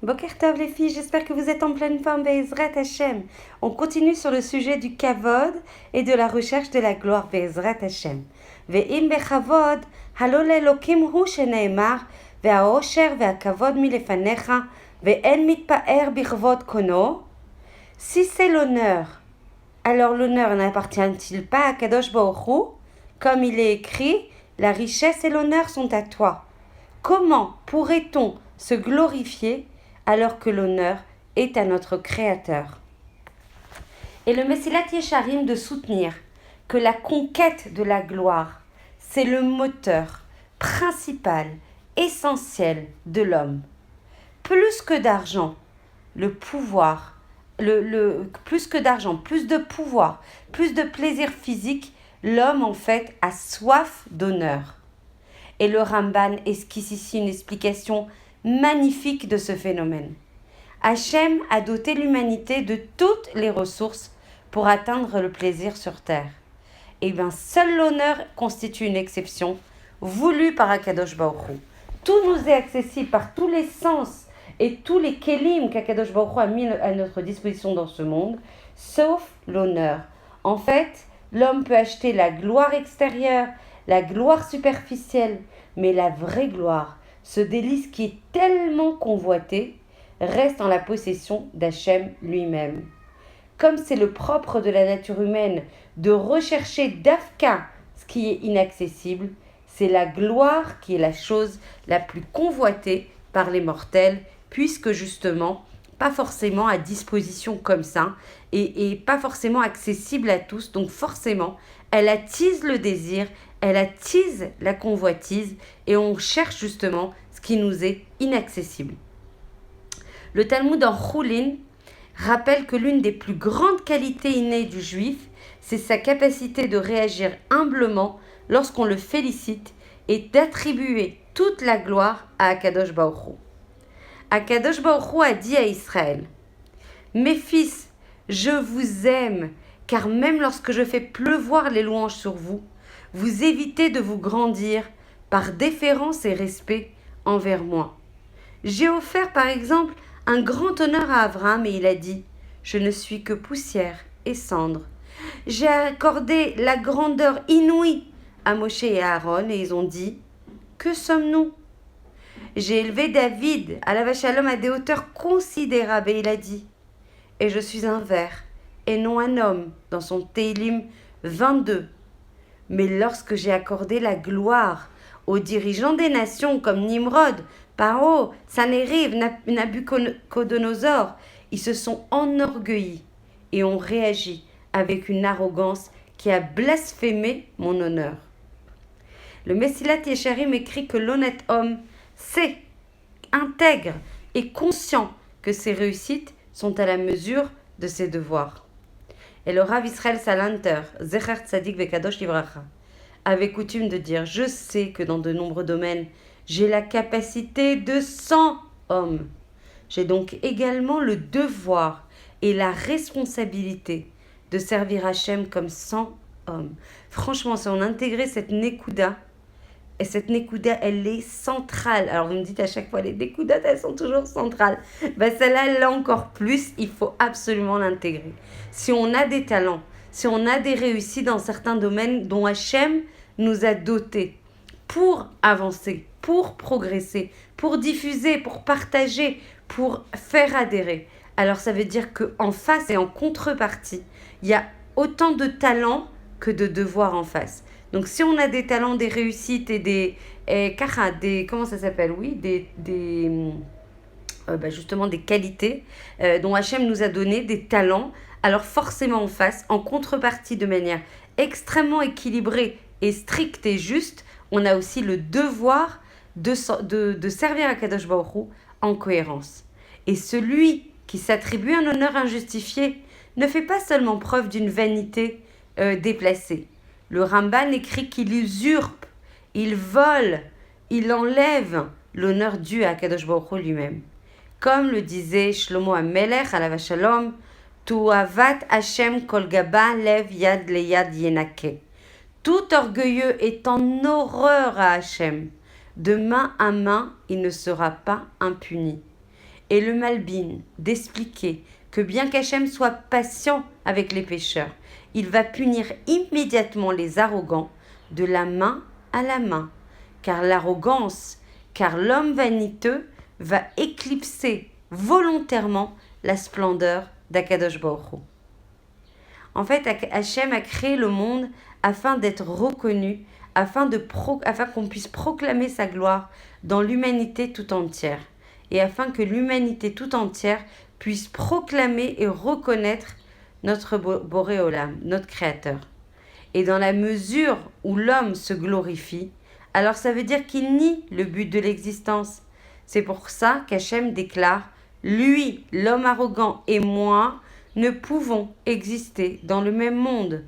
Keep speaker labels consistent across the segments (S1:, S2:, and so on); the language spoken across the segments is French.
S1: Boker Tov les filles, j'espère que vous êtes en pleine forme, Be'ezrat Hashem. On continue sur le sujet du kavod et de la recherche de la gloire, Be'ezrat Hashem. Ve'im bechavod, halol elokim hu sheneemar, ve'aosher ve'akavod milefanecha, ve'en mitpa'er bichvod kono. Si c'est l'honneur, alors l'honneur n'appartient-il pas à Kadosh Baruch Hu? Comme il est écrit, la richesse et l'honneur sont à toi. Comment pourrait-on se glorifier alors que l'honneur est à notre Créateur? Et le Messilat Yesharim de soutenir que la conquête de la gloire, c'est le moteur principal, essentiel de l'homme. Plus que d'argent, le pouvoir, plus que d'argent, plus de pouvoir, plus de plaisir physique, l'homme en fait a soif d'honneur. Et le Ramban esquisse ici une explication magnifique de ce phénomène. Hachem a doté l'humanité de toutes les ressources pour atteindre le plaisir sur terre. Et bien, seul l'honneur constitue une exception voulue par Akadosh Baruch Hu. Tout nous est accessible par tous les sens et tous les kelim qu'Akadosh Baruch Hu a mis à notre disposition dans ce monde, sauf l'honneur. En fait, l'homme peut acheter la gloire extérieure, la gloire superficielle, mais la vraie gloire, ce délice qui est tellement convoité, reste en la possession d'Hachem lui-même. Comme c'est le propre de la nature humaine de rechercher d'Afka ce qui est inaccessible, c'est la gloire qui est la chose la plus convoitée par les mortels, puisque justement, pas forcément à disposition comme ça, et pas forcément accessible à tous, donc forcément, elle attise le désir, elle attise la convoitise, et on cherche justement ce qui nous est inaccessible. Le Talmud en Choulin rappelle que l'une des plus grandes qualités innées du juif, c'est sa capacité de réagir humblement lorsqu'on le félicite et d'attribuer toute la gloire à Akadosh Baruch Hu. Akadosh Baruch Hu a dit à Israël: « Mes fils, je vous aime, car même lorsque je fais pleuvoir les louanges sur vous, vous évitez de vous grandir par déférence et respect envers moi. J'ai offert par exemple un grand honneur à Abraham et il a dit: je ne suis que poussière et cendre. J'ai accordé la grandeur inouïe à Moshe et à Aaron et ils ont dit: que sommes-nous? J'ai élevé David à la Shalom à des hauteurs considérables et il a dit: et je suis un ver et non un homme, dans son Teilim 22. Mais lorsque j'ai accordé la gloire aux dirigeants des nations comme Nimrod, Paro, Sanheriv, Nabucodonosor, ils se sont enorgueillis et ont réagi avec une arrogance qui a blasphémé mon honneur. Le Messilat Yesharim écrit que l'honnête homme sait, intègre et conscient que ses réussites sont à la mesure de ses devoirs. Et le Rav Israël Salanter, Zecher Tzadik Vekadosh Livracha, avait coutume de dire: je sais que dans de nombreux domaines, j'ai la capacité de 100 hommes. J'ai donc également le devoir et la responsabilité de servir Hachem comme 100 hommes. Franchement, si on intégrait cette Nekuda, et cette Nekuda, elle est centrale. Alors vous me dites à chaque fois, les Nekudas, elles sont toujours centrales. Ben celle-là, elle l'a encore plus, il faut absolument l'intégrer. Si on a des talents, si on a des réussites dans certains domaines dont Hachem nous a dotés pour avancer, pour progresser, pour diffuser, pour partager, pour faire adhérer, alors ça veut dire qu'en face et en contrepartie, il y a autant de talents que de devoirs en face. Donc si on a des talents, des réussites et des comment ça s'appelle, oui, justement des qualités dont Hachem nous a donné, des talents, alors forcément en face, en contrepartie de manière extrêmement équilibrée et stricte et juste, on a aussi le devoir de servir à Kadosh Baruch Hu en cohérence. Et celui qui s'attribue un honneur injustifié ne fait pas seulement preuve d'une vanité déplacée. Le Ramban écrit qu'il usurpe, il vole, il enlève l'honneur dû à Kadosh Baruch Hu lui-même. Comme le disait Shlomo HaMelech à la Shalom, Tu avat Hashem kol gaba lev yad leyad yenake. Tout orgueilleux est en horreur à Hachem. De main à main, il ne sera pas impuni. et le Malbin d'expliquer que bien qu'Hachem soit patient avec les pécheurs, il va punir immédiatement les arrogants de la main à la main, car l'homme vaniteux va éclipser volontairement la splendeur d'Akadosh Baruch Hu. En fait, Hachem a créé le monde afin d'être reconnu, afin qu'on puisse proclamer sa gloire dans l'humanité tout entière, et afin que l'humanité tout entière puisse proclamer et reconnaître notre Boré Olam, notre Créateur. Et dans la mesure où l'homme se glorifie, alors ça veut dire qu'il nie le but de l'existence. C'est pour ça qu'Hachem déclare « Lui, l'homme arrogant, et moi, ne pouvons exister dans le même monde. »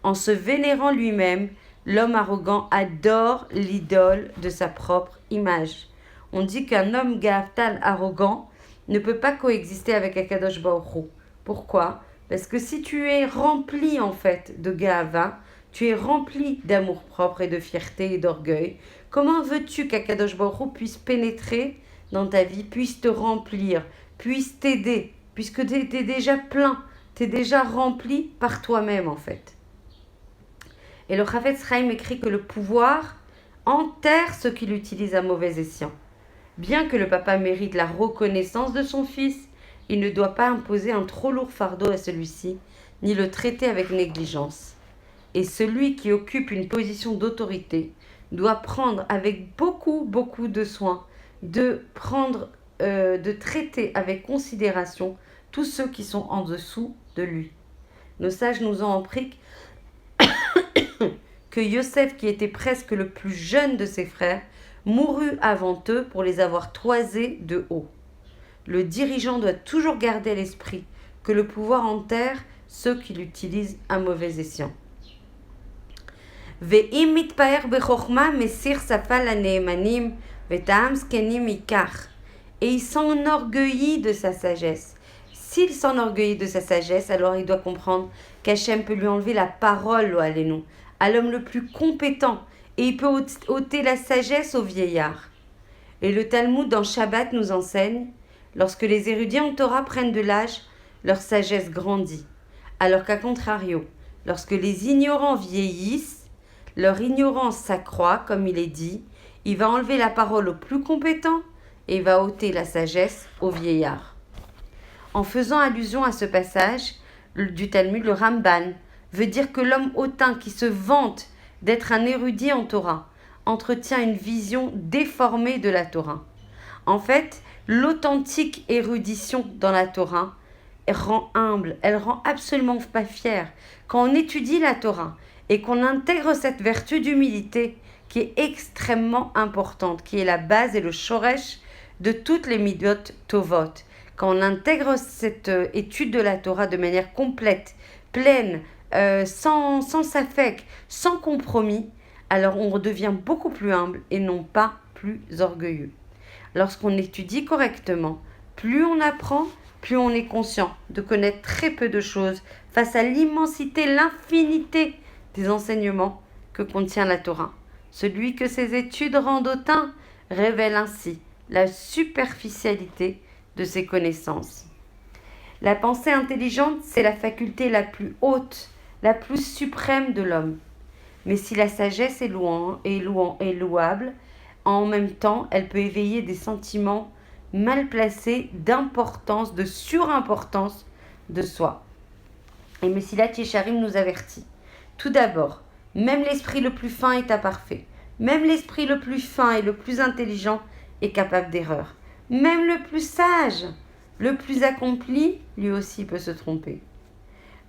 S1: En se vénérant lui-même, l'homme arrogant adore l'idole de sa propre image. On dit qu'un homme gaftal arrogant ne peut pas coexister avec Akadosh Baruch Hu. Pourquoi ? Parce que si tu es rempli en fait de Gahava, tu es rempli d'amour-propre et de fierté et d'orgueil, comment veux-tu qu'Akadosh Baruch Hu puisse pénétrer dans ta vie, puisse te remplir, puisse t'aider, puisque tu es déjà plein, tu es déjà rempli par toi-même en fait. Et le Chafetz Chaim écrit que le pouvoir enterre ceux qui l'utilisent à mauvais escient. Bien que le papa mérite la reconnaissance de son fils, il ne doit pas imposer un trop lourd fardeau à celui-ci, ni le traiter avec négligence. Et celui qui occupe une position d'autorité doit prendre avec beaucoup de soin de traiter avec considération tous ceux qui sont en dessous de lui. Nos sages nous ont appris que Yosef, qui était presque le plus jeune de ses frères, mourut avant eux pour les avoir toisés de haut. Le dirigeant doit toujours garder à l'esprit que le pouvoir enterre ceux qui l'utilisent à mauvais escient. Ve'im mitpaer bechokma mesir safa laneemanim ve'ta'am zkenim ikach. Et il s'enorgueillit de sa sagesse. S'il s'enorgueillit de sa sagesse, alors il doit comprendre qu'Hachem peut lui enlever la parole, Allénou, à l'homme le plus compétent, et il peut ôter la sagesse au vieillard. Et le Talmud dans Shabbat nous enseigne, lorsque les érudits en Torah prennent de l'âge, leur sagesse grandit. Alors qu'à contrario, lorsque les ignorants vieillissent, leur ignorance s'accroît, comme il est dit, il va enlever la parole au plus compétent et il va ôter la sagesse au vieillard. En faisant allusion à ce passage du Talmud, le Ramban veut dire que l'homme hautain qui se vante d'être un érudit en Torah entretient une vision déformée de la Torah. En fait, l'authentique érudition dans la Torah rend humble, elle rend absolument pas fière. Quand on étudie la Torah et qu'on intègre cette vertu d'humilité qui est extrêmement importante, qui est la base et le shoresh de toutes les midot tovot, quand on intègre cette étude de la Torah de manière complète, pleine, sans safek, sans compromis, alors on redevient beaucoup plus humble et non pas plus orgueilleux. Lorsqu'on étudie correctement, plus on apprend, plus on est conscient de connaître très peu de choses face à l'immensité, l'infinité des enseignements que contient la Torah. Celui que ses études rendent hautain révèle ainsi la superficialité de ses connaissances. La pensée intelligente, c'est la faculté la plus haute, la plus suprême de l'homme. Mais si la sagesse est louable, en même temps, elle peut éveiller des sentiments mal placés d'importance, de surimportance de soi. Et Messilat Yesharim nous avertit. Tout d'abord, même l'esprit le plus fin est imparfait. Même l'esprit le plus fin et le plus intelligent est capable d'erreur. Même le plus sage, le plus accompli, lui aussi peut se tromper.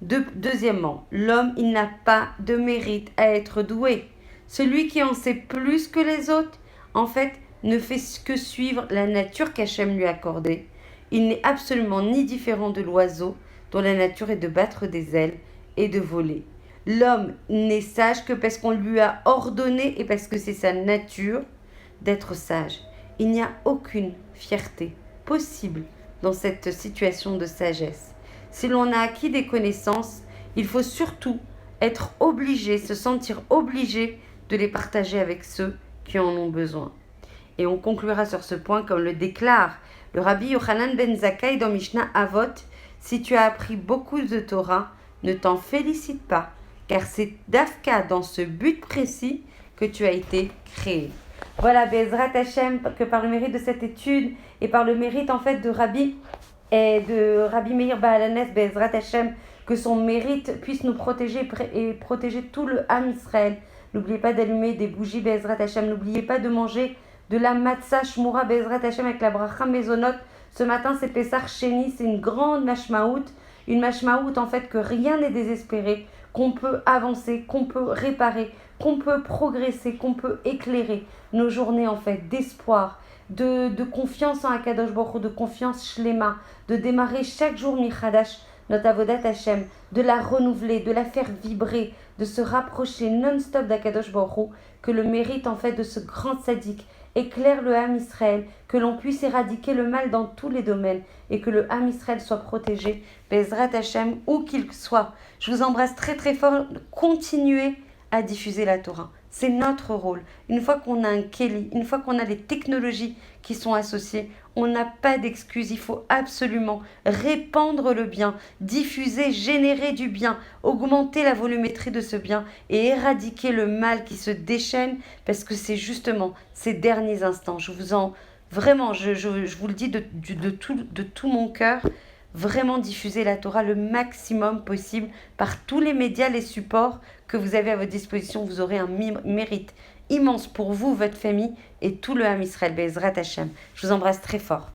S1: Deuxièmement, l'homme, il n'a pas de mérite à être doué. Celui qui en sait plus que les autres, en fait, ne fait que suivre la nature qu'Hachem lui a accordée. Il n'est absolument ni différent de l'oiseau, dont la nature est de battre des ailes et de voler. L'homme n'est sage que parce qu'on lui a ordonné et parce que c'est sa nature d'être sage. Il n'y a aucune fierté possible dans cette situation de sagesse. Si l'on a acquis des connaissances, il faut surtout être obligé, se sentir obligé de les partager avec ceux qui en ont besoin. Et on conclura sur ce point comme le déclare Le Rabbi Yochanan ben Zakkai dans Mishnah Avot, si tu as appris beaucoup de Torah, ne t'en félicite pas, car c'est d'Afka dans ce but précis que tu as été créé. Voilà, Bezrat Hashem, que par le mérite de cette étude et par le mérite en fait de Rabbi Meir Baalanes, Bezrat Hashem, que son mérite puisse nous protéger et protéger tout le Ham Israël. N'oubliez pas d'allumer des bougies Bezrat Hashem, n'oubliez pas de manger de la matzah shmura Bezrat Hashem avec la bracha mezonot. Ce matin c'est Pessah Sheni, c'est une grande mashmaout en fait que rien n'est désespéré, qu'on peut avancer, qu'on peut réparer, qu'on peut progresser, qu'on peut éclairer nos journées en fait d'espoir, de confiance en Akadosh Baruch Hu, de confiance shlema, de démarrer chaque jour Michadash, notre Avodat Hashem, de la renouveler, de la faire vibrer, de se rapprocher non-stop d'Akadosh Baruch Hu, que le mérite en fait de ce grand sadique éclaire le Ham Israël, que l'on puisse éradiquer le mal dans tous les domaines et que le Ham Israël soit protégé, Bezrat Hashem, où qu'il soit. Je vous embrasse très très fort, continuez à diffuser la Torah. C'est notre rôle. Une fois qu'on a un Keli, une fois qu'on a les technologies qui sont associées, on n'a pas d'excuses. Il faut absolument répandre le bien, diffuser, générer du bien, augmenter la volumétrie de ce bien et éradiquer le mal qui se déchaîne parce que c'est justement ces derniers instants. Je vous le dis de tout mon cœur. Vraiment diffuser la Torah le maximum possible par tous les médias, les supports que vous avez à votre disposition. Vous aurez un mérite immense pour vous, votre famille et tout le Ham Israël. Bezrat Hashem. Je vous embrasse très fort.